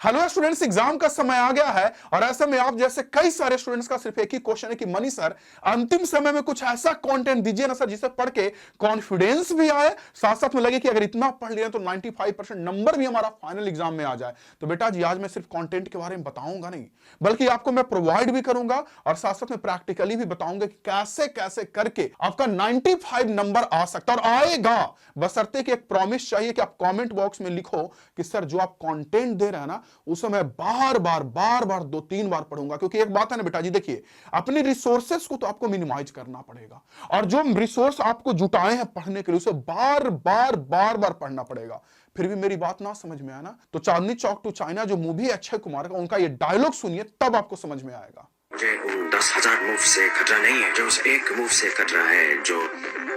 Hello students, exam का समय आ गया है और ऐसे में आप जैसे कई सारे स्टूडेंट्स का सिर्फ एक ही क्वेश्चन है कि मनी सर अंतिम समय में कुछ ऐसा कंटेंट दीजिए ना सर जिसे पढ़ के कॉन्फिडेंस भी आए, साथ साथ में लगे कि अगर इतना पढ़ लिया तो 95% नंबर भी हमारा फाइनल एग्जाम में आ जाए। तो बेटा जी आज मैं सिर्फ कंटेंट के बारे में बताऊंगा नहीं, बल्कि आपको मैं प्रोवाइड भी करूंगा और साथ साथ में प्रैक्टिकली भी बताऊंगा कि कैसे कैसे करके आपका 95 नंबर आ सकता है और आएगा, बशर्ते कि एक प्रॉमिस चाहिए कि आप कमेंट बॉक्स में लिखो कि सर जो आप कंटेंट दे रहे हैं ना उसे मैं बार बार 2-3 बार पढ़ूंगा। क्योंकि एक बात है ना बेटा जी, देखिए अपनी रिसोर्सेस को तो आपको मिनिमाइज करना पड़ेगा और जो रिसोर्स आपको जुटाए हैं पढ़ने के लिए उसे बार पढ़ना पड़ेगा। फिर भी मेरी बात ना समझ में आया ना तो चांदनी चौक टू चाइना जो मूवी है अक्षय कुमार का, उनका ये डायलॉग सुनिए तब आपको समझ में आएगा। मुझे उन 10,000 मूव से खतरा नहीं है जो उस एक मूव से खतरा है जो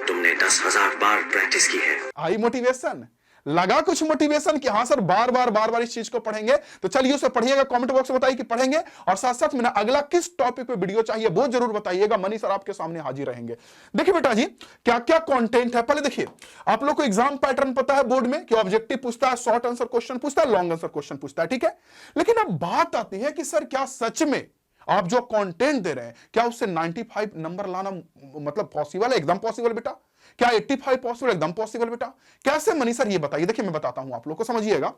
तुमने 10,000 बार प्रैक्टिस की है। आई मोटिवेशन, लगा कुछ मोटिवेशन कि हाँ सर बार इस चीज को पढ़ेंगे। तो चलिए उसे पढ़िएगा, कमेंट बॉक्स में बताइए कि पढ़ेंगे और साथ साथ में ना अगला किस टॉपिक पे वीडियो चाहिए वो जरूर बताइएगा। मनी सर आपके सामने हाजिर रहेंगे। देखिए बेटा जी क्या क्या कंटेंट है, पहले देखिए आप लोग को एग्जाम पैटर्न पता है बोर्ड में कि ऑब्जेक्टिव पूछता है, शॉर्ट आंसर क्वेश्चन पूछता है, लॉन्ग आंसर क्वेश्चन पूछता है, ठीक है। लेकिन अब बात आती है कि सर क्या सच में आप जो कंटेंट दे रहे हैं क्या उससे 95 नंबर लाना मतलब पॉसिबल है? एकदम पॉसिबल बेटा। क्या 85 पॉसिबल? एकदम पॉसिबल बेटा। कैसे मनी सर ये बताइए। देखिए मैं बताता हूं आप लोग को, समझिएगा।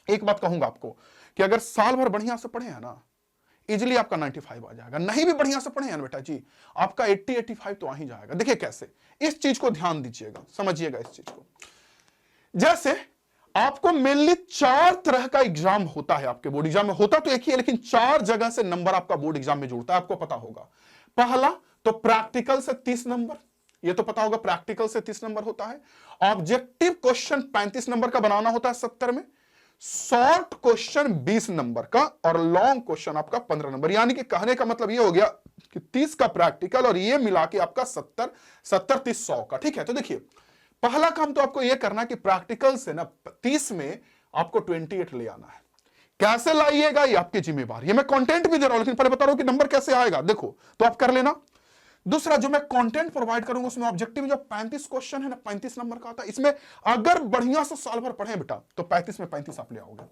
एक बात कहूंगा आपको कि अगर साल भर बढ़िया से पढ़े हैं ना इजिली आपका 95 आ जाएगा। नहीं भी बढ़िया से पढ़े हैं बेटा जी आपका 80-85 तो आ ही जाएगा। देखिए कैसे, इस चीज को ध्यान दीजिएगा, समझिएगा इस चीज को। जैसे आपको मेनली 4 तरह का एग्जाम होता है आपके बोर्ड एग्जाम में, होता तो एक ही है लेकिन 4 जगह से नंबर आपका बोर्ड एग्जाम में जुड़ता है, आपको पता होगा। पहला तो प्रैक्टिकल से 30 नंबर, ये तो पता होगा प्रैक्टिकल से 30 नंबर होता है। ऑब्जेक्टिव क्वेश्चन 35 नंबर का बनाना होता है 70 में, शॉर्ट क्वेश्चन 20 नंबर का और लॉन्ग क्वेश्चन आपका 15 नंबर। यानी कि कहने का मतलब ये हो गया कि 30 का प्रैक्टिकल और ये मिला के आपका 70 30 100 का, ठीक है। तो देखिए पहला काम तो आपको यह करना कि प्रैक्टिकल से ना 30 में आपको 28 ले आना है। कैसे लाइएगा ये आपकी जिम्मेवारी, ये मैं कंटेंट भी दे रहा हूं लेकिन पहले बता रहा हूं कि नंबर कैसे आएगा। देखो तो आप कर लेना। दूसरा जो मैं कंटेंट प्रोवाइड करूंगा उसमें ऑब्जेक्टिव में जो 35 क्वेश्चन है ना 35 नंबर का आता है। इसमें अगर बढ़िया से साल भर पढ़े बेटा तो 35 में 35 आप ले आओगे,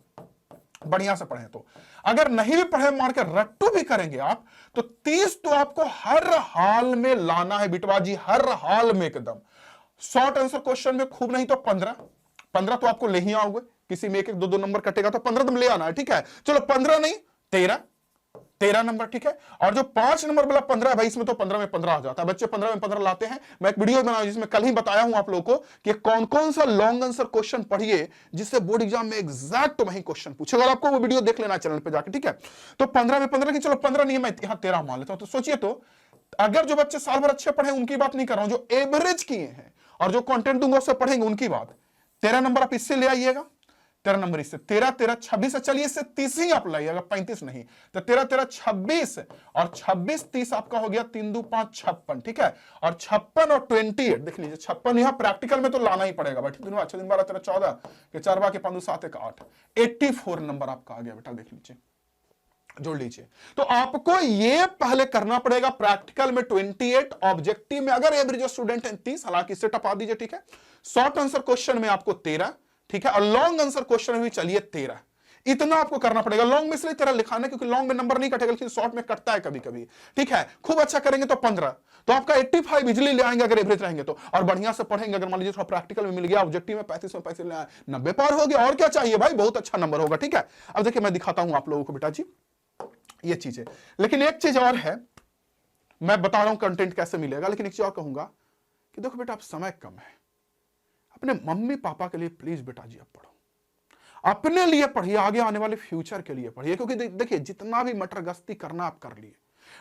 बढ़िया से पढ़े। तो अगर नहीं भी पढ़े मार के रट्टू भी करेंगे आप तो 30 तो आपको हर हाल में लाना है बिटवा जी, हर हाल में एकदम। शॉर्ट आंसर क्वेश्चन में खूब नहीं तो 15 तो आपको ले ही आओगे। किसी में 1-1 2-2 नंबर कटेगा तो 15 तुम ले आना है, ठीक है। चलो 15 नहीं 13 नंबर, ठीक है। और जो 5 नंबर वाला 15 है भाई इसमें तो 15 में 15 आ जाता है। बच्चे 15 में 15 लाते हैं। मैं एक वीडियो बनाया जिसमें कल ही बताया हूं आप लोगों को कि कौन कौन सा लॉन्ग आंसर क्वेश्चन पढ़िए जिससे बोर्ड एग्जाम में एग्जैक्ट वही क्वेश्चन पूछे। अगर आपको वो वीडियो देख लेना चैनल पे जाके, ठीक है। तो 15 में 15 की, चलो 15 नहीं है मैं यहां 13 मान लेता हूं। तो सोचिए तो अगर जो बच्चे साल भर अच्छे पढ़े उनकी बात नहीं कर रहा हूं, जो एवरेज किए हैं और जो कंटेंट दूंगा उससे पढ़ेंगे उनकी बात। 13 नंबर आप इससे ले आइएगा, 13 नंबर इससे, 13 26 चलिए इससे 30 ही आप लाइएगा, 35 नहीं। तो 13 26 और 26 30 आपका हो गया 3 2 5 56, ठीक है। और 56 और 28 देख लीजिए, 56 यहां प्रैक्टिकल में तो लाना ही पड़ेगा बेटा। दिन अच्छा दिन 12 13 14 के 4 बार के 5 2 7 1 8 84 नंबर आपका आ गया बेटा, देख लीजिए, जोड़ लीजिए। तो आपको ये पहले करना पड़ेगा प्रैक्टिकल में 28, ऑब्जेक्टिव में अगर एवरेज स्टूडेंट है 30, हालांकि इससे टपा दीजिए, ठीक है। शॉर्ट आंसर क्वेश्चन में आपको 13, ठीक है। और लॉन्ग आंसर क्वेश्चन में भी चलिए 13। इतना आपको करना पड़ेगा। लॉन्ग में इसलिए 13 लिखाना क्योंकि लॉन्ग में नंबर नहीं कटेगा लेकिन शॉर्ट में कटता है कभी कभी, ठीक है। खूब अच्छा करेंगे तो 15, तो आपका 85 इजिली ले आएंगे अगर एवरेज रहेंगे तो। और बढ़िया से पढ़ेंगे, अगर मान लीजिए थोड़ा प्रैक्टिकल में मिल गया, ऑब्जेक्टिव में 35 में 35 ले आए, 90 पार हो गया। और क्या चाहिए भाई, बहुत अच्छा नंबर होगा, ठीक है। अब देखिए मैं दिखाता हूं आप लोगों को बेटा जी ये चीज है। लेकिन एक चीज और है, मैं बता रहा हूं कंटेंट कैसे मिलेगा, लेकिन एक चीज और कहूंगा कि देखो बेटा अब समय कम है, अपने मम्मी पापा के लिए प्लीज बेटा जी अब पढ़ो, अपने लिए पढ़िए, आगे आने वाले फ्यूचर के लिए पढ़िए। क्योंकि देखिए जितना भी मटर गश्ती करना आप कर लिए,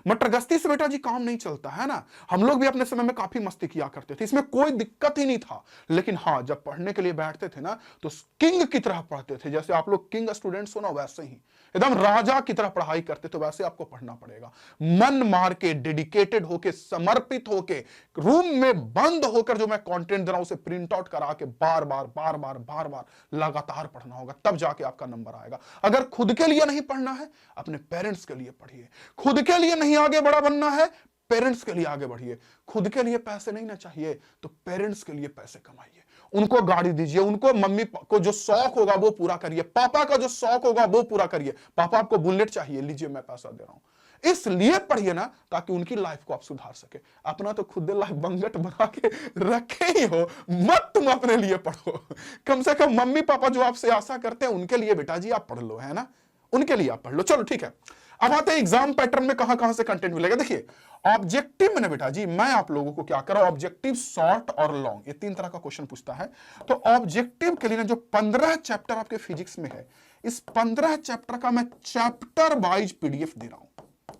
मटर गश्ती से बेटा जी काम नहीं चलता है ना। हम लोग भी अपने समय में काफी मस्ती किया करते थे, इसमें कोई दिक्कत ही नहीं था। लेकिन हाँ जब पढ़ने के लिए बैठते थे ना तो किंग की तरह पढ़ते थे। जैसे आप लोग किंग स्टूडेंट्स हो ना वैसे ही एकदम राजा की तरह पढ़ाई करते, तो वैसे आपको पढ़ना पड़ेगा। मन मार के, डेडिकेटेड होके, समर्पित होके, रूम में बंद होकर जो मैं कंटेंट दे रहा हूं उसे प्रिंट आउट करा के बार बार लगातार पढ़ना होगा, तब जाके आपका नंबर आएगा। अगर खुद के लिए नहीं पढ़ना है अपने पेरेंट्स के लिए पढ़िए। खुद के लिए नहीं आगे बड़ा बनना है पेरेंट्स के लिए आगे बढ़िए। खुद के लिए पैसे नहीं ना चाहिए तो पेरेंट्स के लिए पैसे कमाइए, उनको गाड़ी दीजिए, उनको मम्मी को जो शौक होगा वो पूरा करिए, पापा का जो शौक होगा वो पूरा करिए। पापा आपको बुलेट चाहिए, लीजिए मैं पैसा दे रहा हूं। इसलिए पढ़िए ना ताकि उनकी लाइफ को आप सुधार सके। अपना तो खुद लाइफ बंगट बना के रखे ही हो, मत तुम अपने लिए पढ़ो। कम से कम मम्मी पापा जो आपसे आशा करते हैं उनके लिए बेटा जी आप पढ़ लो, है ना, उनके लिए आप पढ़ लो। चलो ठीक है, अब आते हैं एग्जाम पैटर्न में कहां कहां से कंटेंट मिलेगा। देखिए ऑब्जेक्टिव में ना बेटा जी मैं आप लोगों को क्या करा, ऑब्जेक्टिव, शॉर्ट और लॉन्ग, ये 3 तरह का क्वेश्चन पूछता है। तो ऑब्जेक्टिव के लिए ना जो 15 चैप्टर आपके फिजिक्स में है, इस 15 चैप्टर का मैं चैप्टर वाइज पीडीएफ दे रहा हूं,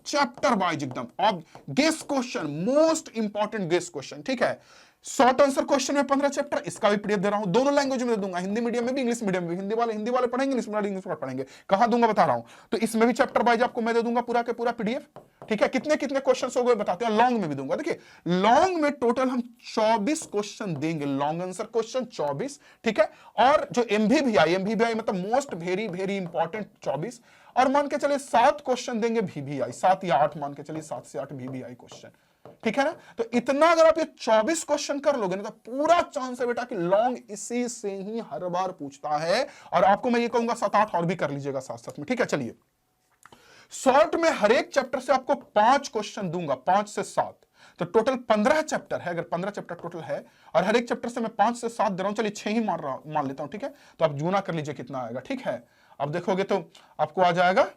चैप्टर वाइज एकदम। अब guess question, most important guess question, ठीक है। शॉर्ट आंसर क्वेश्चन में 15 चैप्टर, इसका भी पीडीएफ दे रहा हूं, दोनों लैंग्वेज में दूंगा, हिंदी मीडियम में भी इंग्लिश मीडियम में भी। हिंदी वाले पढ़ेंगे, इंग्लिश वाले पढ़ेंगे। कहां दूंगा बता रहा हूं। तो इसमें भी चैप्टर वाइज आपको मैं दे दूंगा पूरा के पूरा पीडीएफ, ठीक है। कितने कितने क्वेश्चन हो गए बताते हैं, लॉन्ग में भी दूंगा। देखिए लॉन्ग में टोटल हम 24 क्वेश्चन देंगे, लॉन्ग आंसर क्वेश्चन 24, ठीक है। और जो एमवीवीआई मतलब मोस्ट वेरी वेरी इंपॉर्टेंट 24, और मान के चलिए 7 क्वेश्चन देंगे वीवीआई, 7 या 8, मान के चलिए 7 से 8 वीवीआई क्वेश्चन, ठीक है ना। तो इतना अगर आप ये 24 क्वेश्चन कर लोगे ना तो पूरा चांस है बेटा कि लॉन्ग इसी से ही हर बार पूछता है। और आपको मैं ये कहूंगा 7-8 और भी कर लीजिएगा साथ साथ में, ठीक है। चलिए शॉर्ट में हर एक चैप्टर से आपको 5 क्वेश्चन दूंगा, 5 से 7, तो टोटल 15 चैप्टर है। अगर 15 चैप्टर टोटल है और हर एक चैप्टर से मैं 5 से 7 दे रहा हूं, चलिए 6 ही मान लेता हूं, ठीक है। तो आप गुना कर लीजिए कितना आएगा, ठीक है। अब देखोगे तो आपको आ जाएगा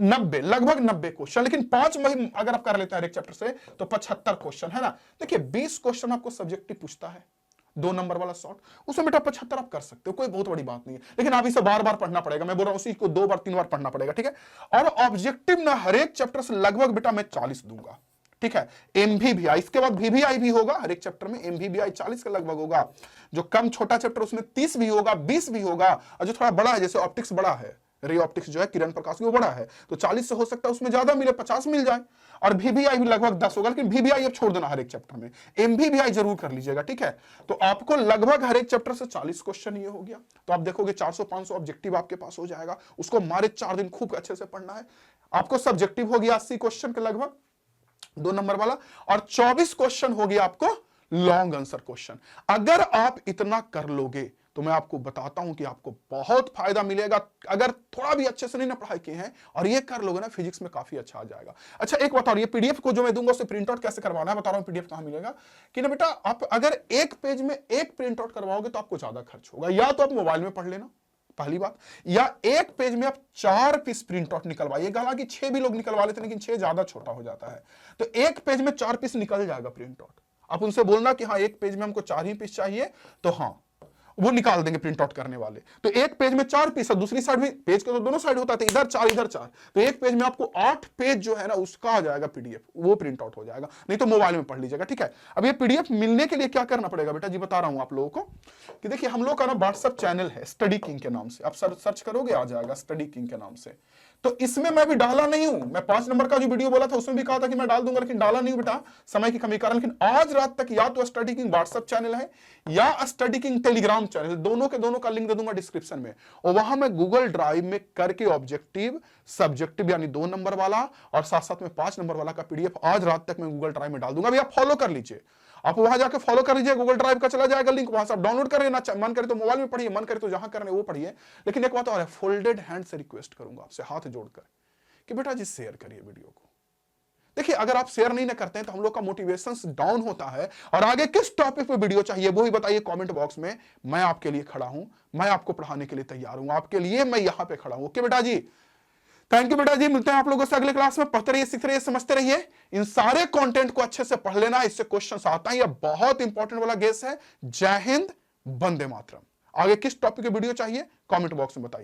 90, लगभग 90 क्वेश्चन। लेकिन 5 में अगर आप कर लेते हैं हर एक चैप्टर से तो 75 क्वेश्चन, है ना। देखिए 20 क्वेश्चन आपको सब्जेक्टिव पूछता है, 2 नंबर वाला शॉर्ट, उसमें बेटा 75 आप कर सकते हो, कोई बहुत बड़ी बात नहीं है। लेकिन आप इसे बार बार पढ़ना पड़ेगा, मैं बोल रहा हूं उसी को 2 बार 3 बार पढ़ना पड़ेगा, ठीक है। और ऑब्जेक्टिव ना हर एक चैप्टर से लगभग बेटा मैं 40 दूंगा, ठीक है। एमवीवीआई, इसके बाद वीवीआई भी होगा हर एक चैप्टर में, एमवीवीआई 40 के लगभग होगा। जो कम छोटा चैप्टर उसमें 30 भी होगा, 20 भी होगा। और जो थोड़ा बड़ा है, जैसे ऑप्टिक्स बड़ा है, रे ऑप्टिक्स जो है किरण प्रकाश की, वो बड़ा है, तो 40 से हो सकता है उसमें ज्यादा मिले, 50 मिल जाए। और वीवीआई भी लगभग 10 होगा, लेकिन वीवीआई अब छोड़ देना हर एक चैप्टर में, एमवीवीआई जरूर कर लीजिएगा, ठीक है। तो आपको लगभग हर एक चैप्टर से 40 क्वेश्चन ये हो गया। तो आप देखोगे 400-500 ऑब्जेक्टिव आपके पास हो जाएगा। उसको मारे 4 दिन खूब अच्छे से पढ़ना है। आपको सब्जेक्टिव हो गया 80 क्वेश्चन के लगभग, 2 नंबर वाला, और 24 क्वेश्चन हो गया आपको लॉन्ग आंसर क्वेश्चन। अगर आप इतना कर लोगे तो मैं आपको बताता हूं कि आपको बहुत फायदा मिलेगा। अगर थोड़ा भी अच्छे से नहीं ना पढ़ाई किए हैं और ये कर लोगे ना, फिजिक्स में काफी अच्छा आ जाएगा। अच्छा एक बताओ, ये पीडीएफ को जो मैं दूंगा उसे प्रिंट आउट कैसे करवाना है, बता रहा हूं पीडीएफ कहां मिलेगा। कि ना बेटा आप अगर एक पेज में एक प्रिंट आउट करवाओगे तो आपको ज्यादा खर्च होगा, या तो आप मोबाइल में पढ़ लेना पहली बात, या एक पेज में आप 4 पीस प्रिंट आउट निकलवाइएगा। हालांकि 6 भी लोग निकलवा लेते हैं, लेकिन 6 ज्यादा छोटा हो जाता है। तो एक पेज में 4 पीस निकल जाएगा प्रिंट आउट। आप उनसे बोलना कि हाँ एक पेज में हमको 4 ही पीस चाहिए, तो हाँ वो निकाल देंगे प्रिंट आउट करने वाले। तो एक पेज में 4 पीस है, दूसरी साइड में पेज के तो दोनों साइड होता है, इधर 4 इधर 4, तो एक पेज में आपको 8 पेज जो है ना उसका आ जाएगा पीडीएफ, वो प्रिंट आउट हो जाएगा। नहीं तो मोबाइल में पढ़ लीजिएगा, ठीक है। अब ये पीडीएफ मिलने के लिए क्या करना पड़ेगा बेटा जी, बता रहा हूं आप लोगों को कि देखिए हम लोग का ना व्हाट्सएप चैनल है स्टडी किंग के नाम से, आप सर्च करोगे आ जाएगा स्टडी किंग के नाम से। तो इसमें मैं भी डाला नहीं हूं, मैं 5 नंबर का जो वीडियो बोला था उसमें भी कहा था कि मैं डाल दूंगा, लेकिन डाला नहीं बेटा समय की कमी कारण। लेकिन आज रात तक या तो स्टडी किंग व्हाट्सएप चैनल है या स्टडी किंग टेलीग्राम चैनल, दोनों के दोनों का लिंक दे दूंगा डिस्क्रिप्शन में। और वहां मैं गूगल ड्राइव में करके ऑब्जेक्टिव, सब्जेक्टिव यानी 2 नंबर वाला और साथ साथ में 5 नंबर वाला का पीडीएफ आज रात तक मैं गूगल ड्राइव में डाल दूंगा। अभी आप फॉलो कर लीजिए, आप वहां जाकर फॉलो कर लीजिए, गूगल ड्राइव का चला जाएगा लिंक, वहां से आप डाउनलोड करें, ना मन करे तो मोबाइल में पढ़िए, मन करे तो जहां करने वो पढ़िए। लेकिन एक बात और है, फोल्डेड हैंड से रिक्वेस्ट करूंगा आपसे हाथ जोड़कर कि बेटा जी शेयर करिए वीडियो को। देखिए अगर आप शेयर नहीं ना करते हैं तो हम लोग का मोटिवेशन डाउन होता है। और आगे किस टॉपिक पे वीडियो चाहिए वो ही बताइए कमेंट बॉक्स में, मैं आपके लिए खड़ा हूं, मैं आपको पढ़ाने के लिए तैयार हूं, आपके लिए मैं यहां पे खड़ा हूं। ओके बेटा जी, थैंक यू बेटा जी, मिलते हैं आप लोगों से अगले क्लास में। पढ़ते रहिए, सीखते रहिए, समझते रहिए। इन सारे कंटेंट को अच्छे से पढ़ लेना, इससे क्वेश्चन आता है, यह बहुत इंपॉर्टेंट वाला गेस है। जय हिंद, वंदे मातरम। आगे किस टॉपिक की वीडियो चाहिए कमेंट बॉक्स में बताइए।